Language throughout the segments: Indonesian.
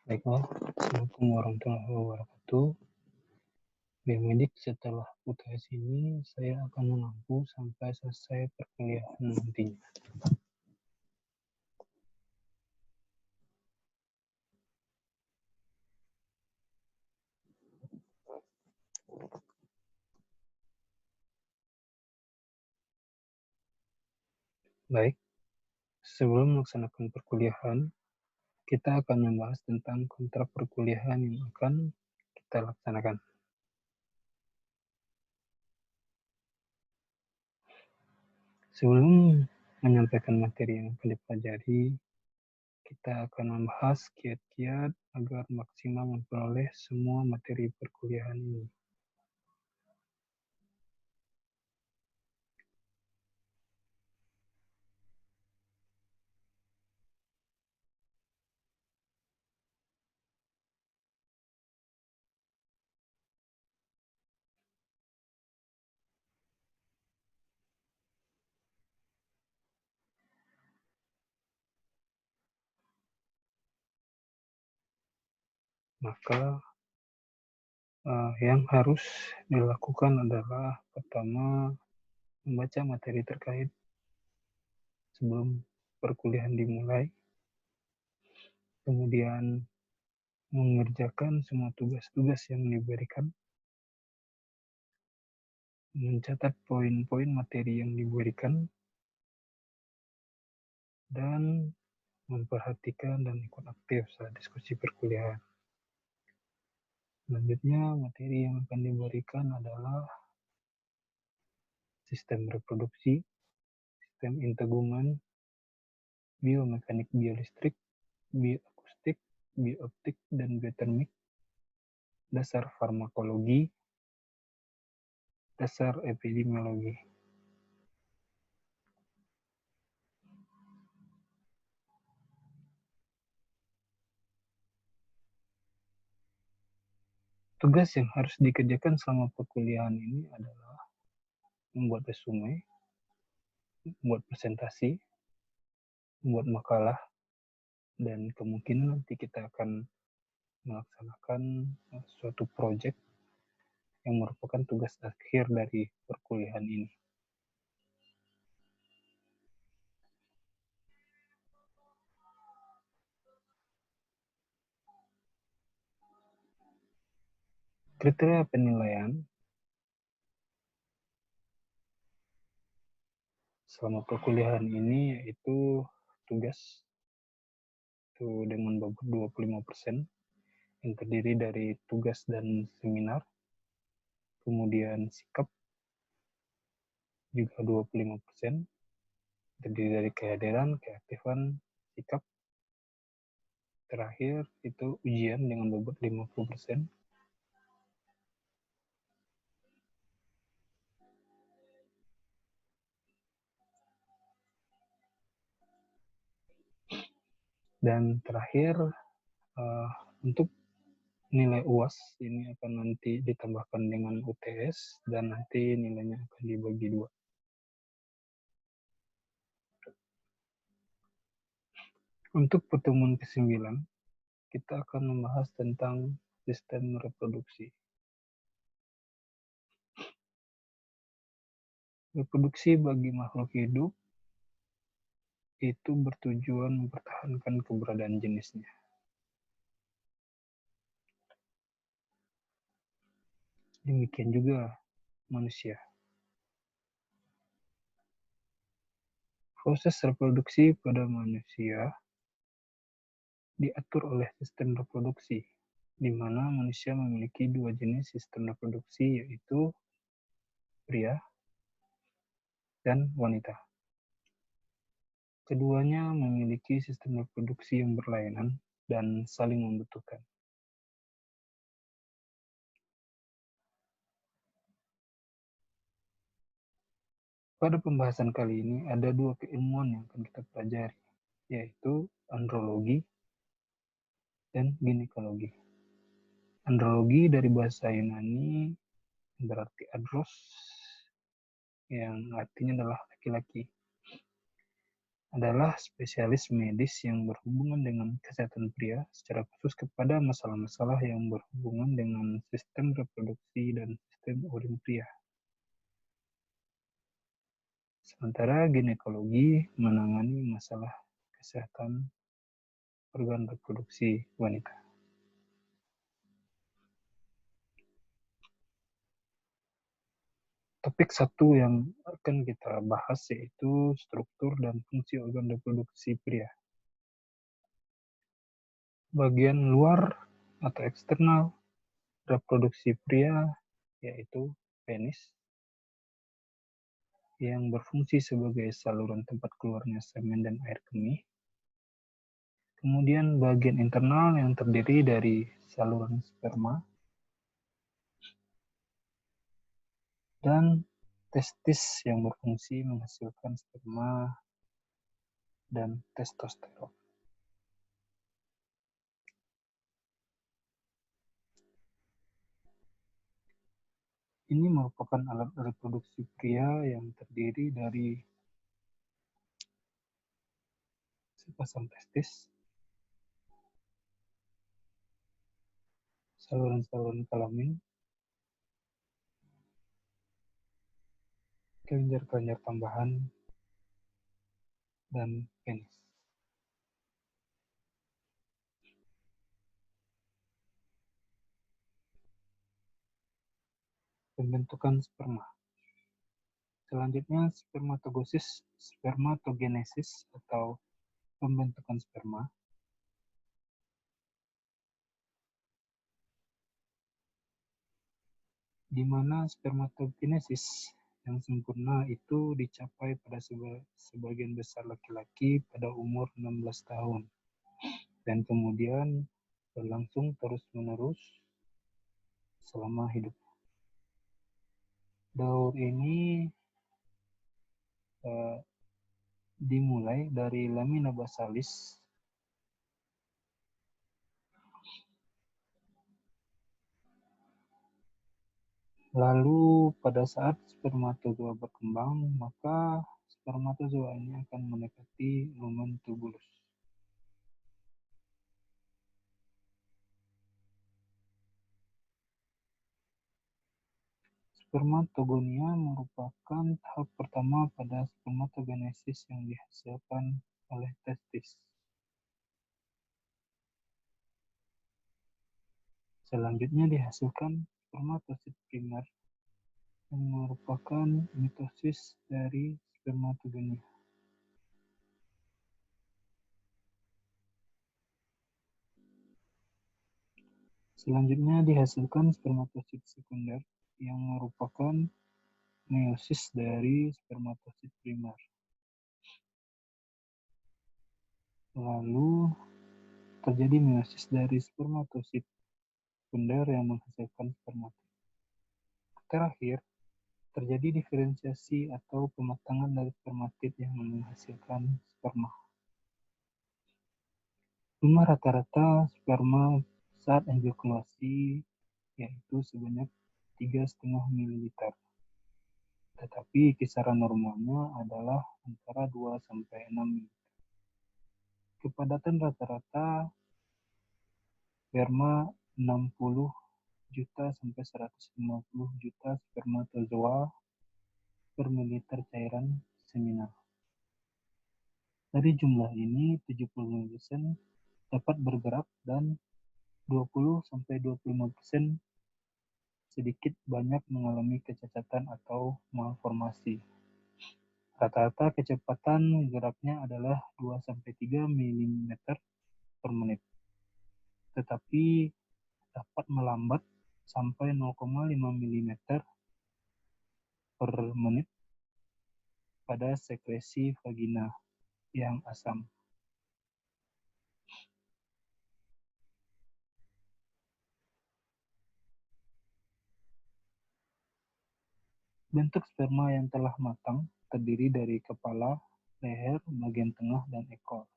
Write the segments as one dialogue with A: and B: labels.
A: Baiklah, Assalamualaikum warahmatullahi wabarakatuh. Biomedik setelah UTS ini, saya akan mengampu sampai selesai perkuliahan nantinya. Baik, sebelum melaksanakan perkuliahan, kita akan membahas tentang kontrak perkuliahan yang akan kita laksanakan. Sebelum menyampaikan materi yang akan dipelajari, kita akan membahas kiat-kiat agar maksimal memperoleh semua materi perkuliahan ini. Maka yang harus dilakukan adalah pertama membaca materi terkait sebelum perkuliahan dimulai, kemudian mengerjakan semua tugas-tugas yang diberikan, mencatat poin-poin materi yang diberikan, dan memperhatikan dan ikut aktif saat diskusi perkuliahan. Selanjutnya, materi yang akan diberikan adalah sistem reproduksi, sistem integumen, biomekanik biolistrik, bioakustik, biooptik, dan biotermik, dasar farmakologi, dasar epidemiologi. Tugas yang harus dikerjakan selama perkuliahan ini adalah membuat resume, membuat presentasi, membuat makalah, dan kemungkinan nanti kita akan melaksanakan suatu proyek yang merupakan tugas akhir dari perkuliahan ini. Kriteria penilaian selama perkuliahan ini yaitu tugas itu dengan bobot 25%, yang terdiri dari tugas dan seminar, kemudian sikap juga 25%, terdiri dari kehadiran, keaktifan, sikap. Terakhir itu ujian dengan bobot 50%. Dan terakhir untuk nilai UAS ini akan nanti ditambahkan dengan UTS dan nanti nilainya akan dibagi 2. Untuk pertemuan ke-9, kita akan membahas tentang sistem reproduksi. Reproduksi bagi makhluk hidup itu bertujuan mempertahankan keberadaan jenisnya. Demikian juga manusia. Proses reproduksi pada manusia diatur oleh sistem reproduksi, di mana manusia memiliki 2 jenis sistem reproduksi, yaitu pria dan wanita. Keduanya memiliki sistem reproduksi yang berlainan dan saling membutuhkan. Pada pembahasan kali ini ada 2 keilmuan yang akan kita pelajari, yaitu andrologi dan ginekologi. Andrologi dari bahasa Yunani berarti andros, yang artinya adalah laki-laki. adalah spesialis medis yang berhubungan dengan kesehatan pria, secara khusus kepada masalah-masalah yang berhubungan dengan sistem reproduksi dan sistem urin pria. Sementara ginekologi menangani masalah kesehatan organ reproduksi wanita. Topik satu yang akan kita bahas yaitu struktur dan fungsi organ reproduksi pria. Bagian luar atau eksternal reproduksi pria yaitu penis yang berfungsi sebagai saluran tempat keluarnya semen dan air kemih. Kemudian bagian internal yang terdiri dari saluran sperma dan testis yang berfungsi menghasilkan sperma dan testosteron. Ini merupakan alat reproduksi pria yang terdiri dari sepasang testis, saluran-saluran kelamin, kelenjar-kelenjar tambahan, dan penis. Pembentukan sperma. Selanjutnya spermatogenesis atau pembentukan sperma. Di mana spermatogenesis yang sempurna itu dicapai pada sebagian besar laki-laki pada umur 16 tahun. Dan kemudian berlangsung terus-menerus selama hidup. Daur ini dimulai dari lamina basalis, lalu pada saat spermatozoa berkembang, maka spermatozoa ini akan mendekati lumen tubulus. Spermatogonia merupakan tahap pertama pada spermatogenesis yang dihasilkan oleh testis. Selanjutnya dihasilkan spermatosit primer yang merupakan mitosis dari spermatogonia. Selanjutnya dihasilkan spermatosit sekunder yang merupakan meiosis dari spermatosit primer. Lalu terjadi meiosis dari spermatosit sekunder yang menghasilkan spermatid. Terakhir, terjadi diferensiasi atau pematangan dari spermatid yang menghasilkan sperma. Jumlah rata-rata sperma saat ejakulasi yaitu sebanyak 3,5 ml. Tetapi kisaran normalnya adalah antara 2-6 ml. Kepadatan rata-rata sperma 60 juta sampai 150 juta spermatozoa per mililiter cairan seminal. Dari jumlah ini, 75% dapat bergerak dan 20-25% sedikit banyak mengalami kecacatan atau malformasi. Rata-rata kecepatan geraknya adalah 2-3 mm per menit, tetapi dapat melambat sampai 0,5 mm per menit pada sekresi vagina yang asam. Bentuk sperma yang telah matang terdiri dari kepala, leher, bagian tengah, dan ekor.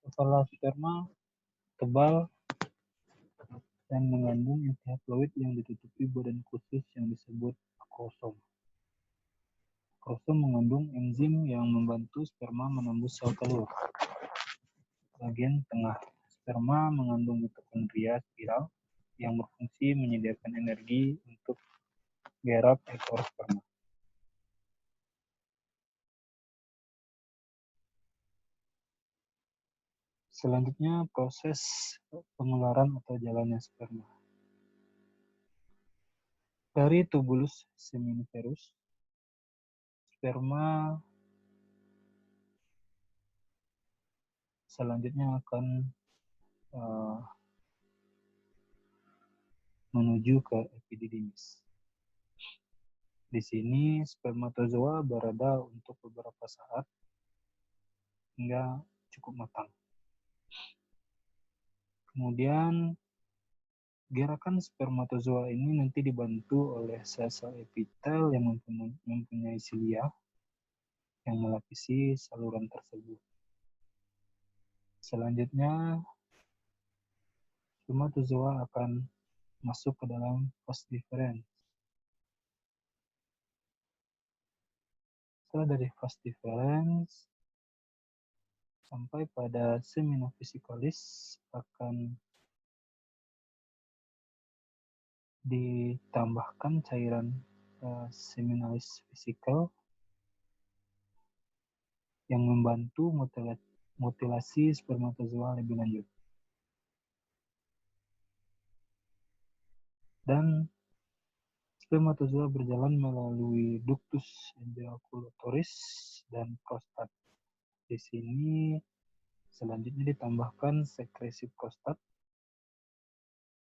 A: Kepala sperma tebal dan mengandung inti haploid yang ditutupi badan khusus yang disebut akosom. Kromosom mengandung enzim yang membantu sperma menembus sel telur. Bagian tengah, sperma mengandung mitokondria spiral yang berfungsi menyediakan energi untuk gerak ekor sperma. Selanjutnya, proses pengeluaran atau jalannya sperma. Dari tubulus seminiferus, sperma selanjutnya akan menuju ke epididymis. Di sini spermatozoa berada untuk beberapa saat hingga cukup matang. Kemudian gerakan spermatozoa ini nanti dibantu oleh sel-sel epitel yang mempunyai silia yang melapisi saluran tersebut. Selanjutnya, spermatozoa akan masuk ke dalam vas deferens. Setelah dari vas deferens sampai pada seminofisikalis akan ditambahkan cairan seminalis fisikal yang membantu mutilasi spermatozoa lebih lanjut. Dan spermatozoa berjalan melalui ductus ejaculatoris dan prostat. Di sini selanjutnya ditambahkan sekresi prostat,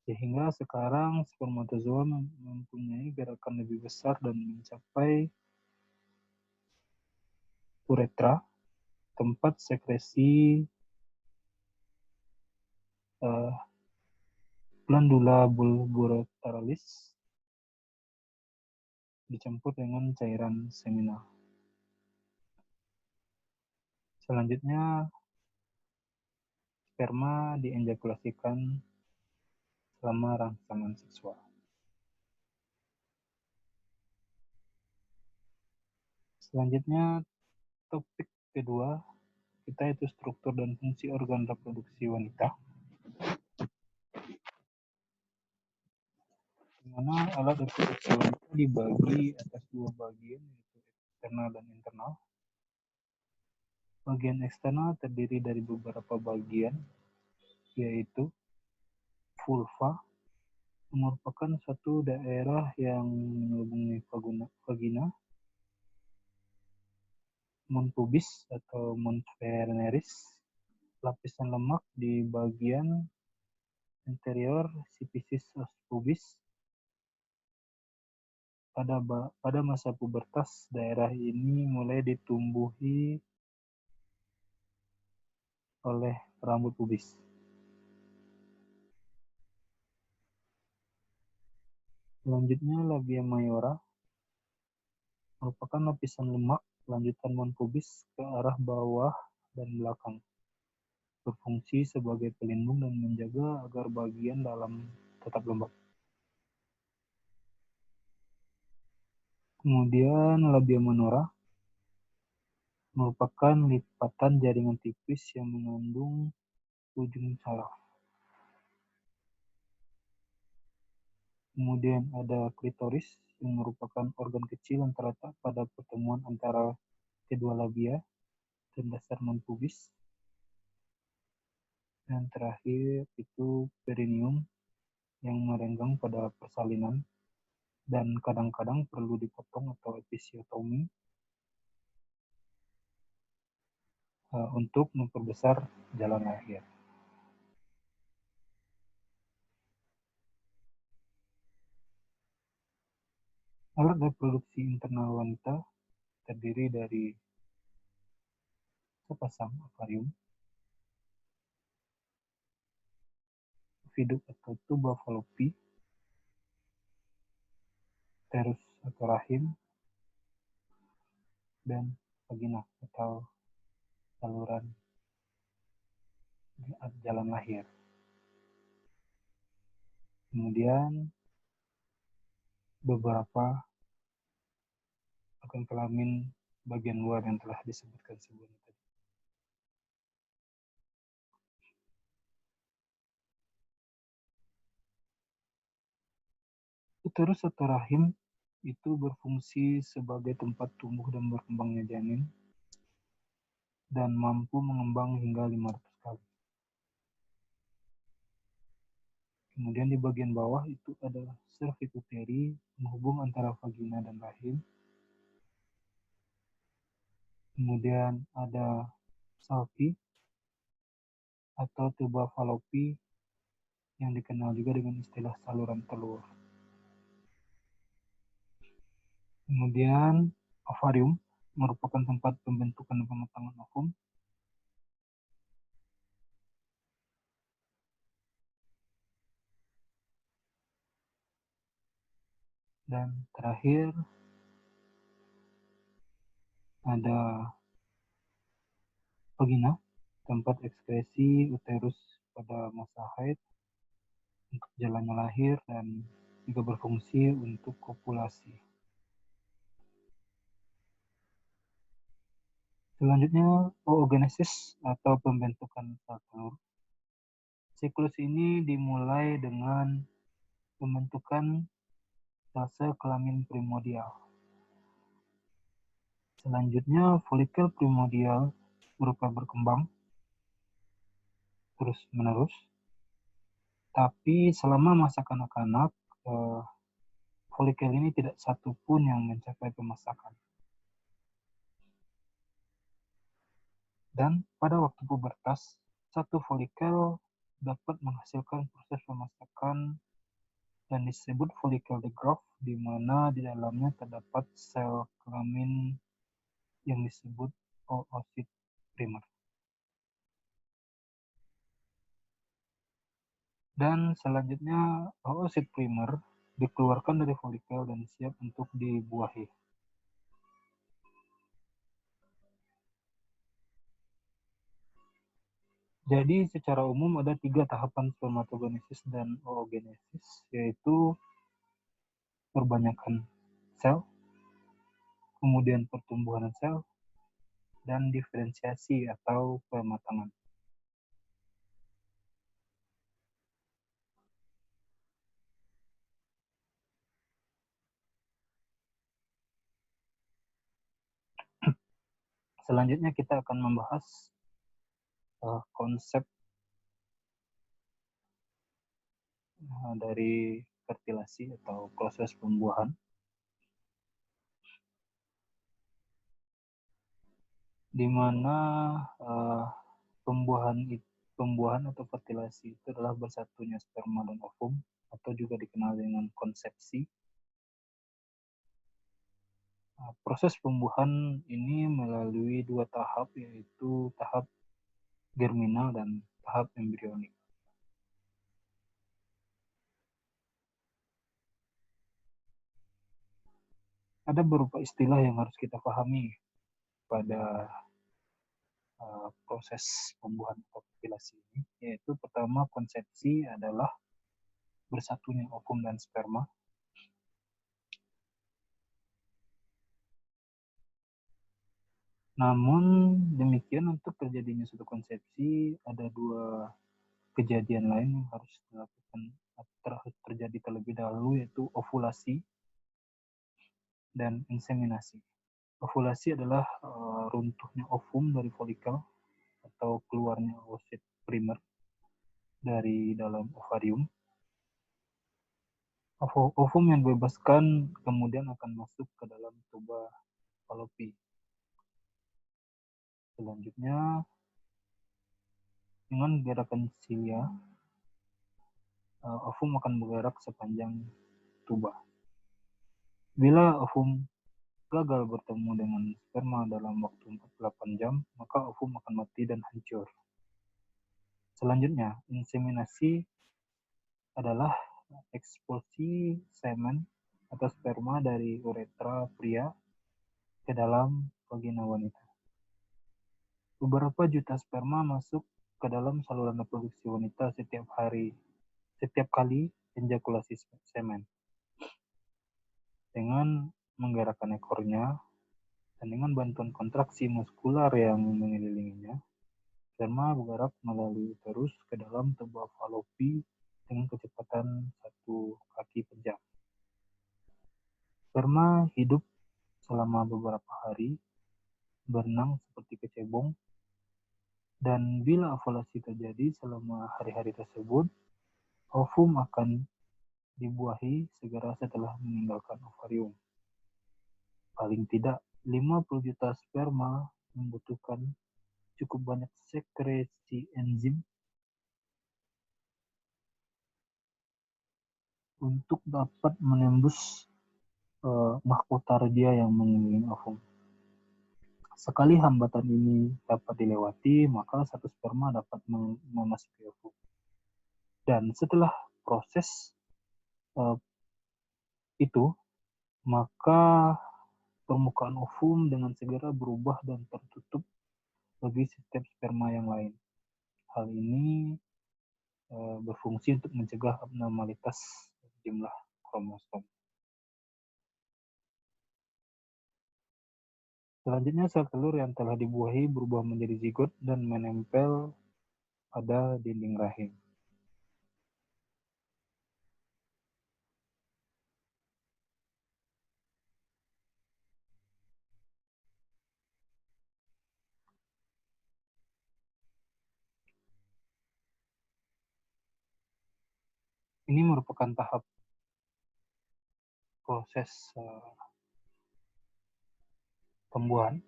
A: sehingga sekarang spermatozoa mempunyai gerakan lebih besar dan mencapai uretra, tempat sekresi glandula bulboreteralis dicampur dengan cairan seminal. Selanjutnya, sperma dienjakulasikan selama rangsangan seksual. Selanjutnya, topik kedua kita itu struktur dan fungsi organ reproduksi wanita. Di mana alat reproduksi wanita dibagi atas dua bagian, yaitu eksternal dan internal. Bagian eksternal terdiri dari beberapa bagian, yaitu vulva, merupakan satu daerah yang menghubungi vagina, mons pubis atau mons veneris, lapisan lemak di bagian interior sipisis os pubis. Pada masa pubertas, daerah ini mulai ditumbuhi oleh rambut pubis. Selanjutnya, labia mayora merupakan lapisan lemak lanjutan mons pubis ke arah bawah dan belakang, berfungsi sebagai pelindung dan menjaga agar bagian dalam tetap lembab. Kemudian labia minora merupakan lipatan jaringan tipis yang mengandung ujung saraf. Kemudian ada klitoris yang merupakan organ kecil yang terletak pada pertemuan antara kedua labia dan dasar mons pubis. Dan terakhir itu perineum yang merenggang pada persalinan dan kadang-kadang perlu dipotong atau episiotomi untuk memperbesar jalan lahir. Alat reproduksi internal wanita terdiri dari sepasang ovarium, oviduk atau tuba fallopi, uterus atau rahim, dan vagina atau saluran jalan lahir. Kemudian beberapa organ kelamin bagian luar yang telah disebutkan sebelumnya tadi. Uterus atau rahim itu berfungsi sebagai tempat tumbuh dan berkembangnya janin dan mampu mengembang hingga 500 kali. Kemudian di bagian bawah itu adalah cervix uteri, penghubung antara vagina dan rahim. Kemudian ada salpi atau tuba falopi yang dikenal juga dengan istilah saluran telur. Kemudian ovarium merupakan tempat pembentukan dan pematangan ovum. Dan terakhir ada vagina, tempat ekskresi uterus pada masa haid untuk jalannya lahir dan juga berfungsi untuk kopulasi. Selanjutnya, oogenesis atau pembentukan sel telur. Siklus ini dimulai dengan pembentukan sel kelamin primordial. Selanjutnya, folikel primordial berupa berkembang terus-menerus. Tapi selama masa kanak-kanak, folikel ini tidak satu pun yang mencapai pemasakan. Dan pada waktu pubertas, satu folikel dapat menghasilkan proses pemasakan dan disebut folikel de Graaff, di mana di dalamnya terdapat sel kelamin yang disebut oosit primer. Dan selanjutnya oosit primer dikeluarkan dari folikel dan siap untuk dibuahi. Jadi secara umum ada 3 tahapan spermatogenesis dan oogenesis, yaitu perbanyakan sel, kemudian pertumbuhan sel, dan diferensiasi atau pematangan. Selanjutnya kita akan membahas konsep dari fertilasi atau proses pembuahan, di mana pembuahan atau fertilasi itu adalah bersatunya sperma dan ovum, atau juga dikenal dengan konsepsi. Proses pembuahan ini melalui 2 tahap, yaitu tahap germinal dan tahap embrionik. Ada beberapa istilah yang harus kita pahami pada proses pembuahan atau fertilasi ini, yaitu pertama, konsepsi adalah bersatunya ovum dan sperma. Namun demikian, untuk terjadinya suatu konsepsi ada 2 kejadian lain yang harus dilakukan terjadi terlebih dahulu, yaitu ovulasi dan inseminasi. Ovulasi adalah runtuhnya ovum dari folikel atau keluarnya oosit primer dari dalam ovarium. Ovum yang dibebaskan kemudian akan masuk ke dalam tuba falopi. Selanjutnya, dengan gerakan silia, ovum akan bergerak sepanjang tuba. Bila ovum gagal bertemu dengan sperma dalam waktu 48 jam, maka ovum akan mati dan hancur. Selanjutnya, inseminasi adalah ekspulsi semen atau sperma dari uretra pria ke dalam vagina wanita. Beberapa juta sperma masuk ke dalam saluran reproduksi wanita setiap kali ejakulasi semen. Dengan menggerakkan ekornya, Dan dengan bantuan kontraksi muskular yang mengelilinginya, sperma bergerak melalui uterus ke dalam tubuh falopi dengan kecepatan 1 kaki per jam. Sperma hidup selama beberapa hari, berenang seperti kecebong, dan bila ovulasi terjadi selama hari-hari tersebut, ovum akan dibuahi segera setelah meninggalkan ovarium. Paling tidak 50 juta sperma membutuhkan cukup banyak sekresi enzim untuk dapat menembus mahkota radia yang mengelilingi ovum. Sekali hambatan ini dapat dilewati, maka satu sperma dapat memasuki ovum. Dan setelah proses itu, maka permukaan ovum dengan segera berubah dan tertutup bagi setiap sperma yang lain. Hal ini berfungsi untuk mencegah abnormalitas jumlah kromosom. Selanjutnya, sel telur yang telah dibuahi berubah menjadi zigot dan menempel pada dinding rahim. Ini merupakan tahap proses pembuahan,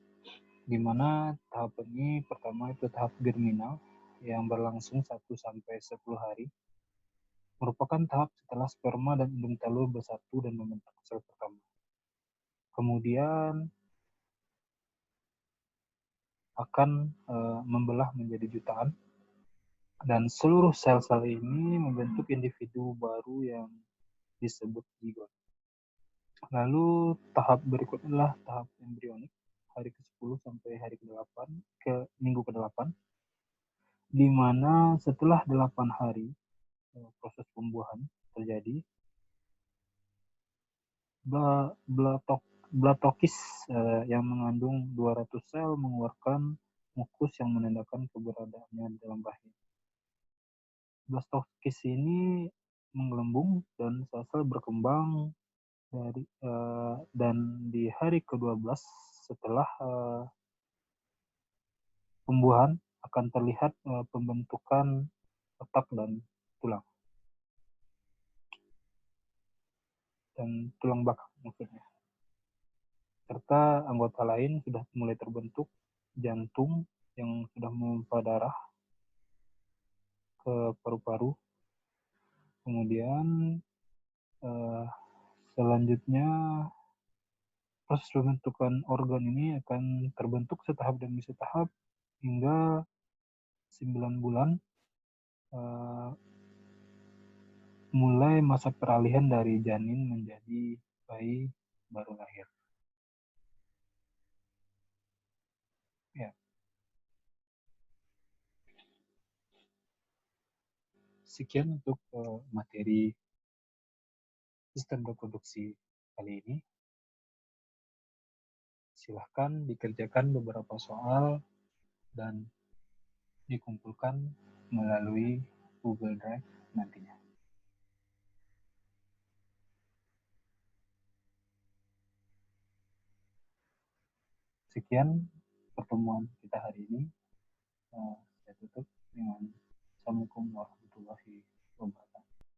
A: di mana tahap ini pertama itu tahap germinal yang berlangsung 1-10 hari, merupakan tahap setelah sperma dan indung telur bersatu dan membentuk sel pertama. Kemudian akan membelah menjadi jutaan, dan seluruh sel-sel ini membentuk individu baru yang disebut zigot. Lalu tahap berikutnya adalah tahap embrionik, hari ke-10 sampai hari ke-8, minggu ke-8, di mana setelah 8 hari proses pembuahan terjadi, blatokis yang mengandung 200 sel mengeluarkan mukus yang menandakan keberadaannya dalam rahim. Blastokis ini menggelembung dan sel-sel berkembang dan di hari ke-12 setelah pembuahan akan terlihat pembentukan otak dan tulang belakang maksudnya. Serta anggota lain sudah mulai terbentuk, jantung yang sudah memompa darah ke paru-paru. Kemudian selanjutnya proses pembentukan organ ini akan terbentuk setahap demi setahap hingga 9 bulan mulai masa peralihan dari janin menjadi bayi baru lahir. Ya. Sekian untuk materi sistem reproduksi kali ini. Silahkan dikerjakan beberapa soal dan dikumpulkan melalui Google Drive nantinya. Sekian pertemuan kita hari ini. Saya tutup dengan Assalamualaikum warahmatullahi wabarakatuh.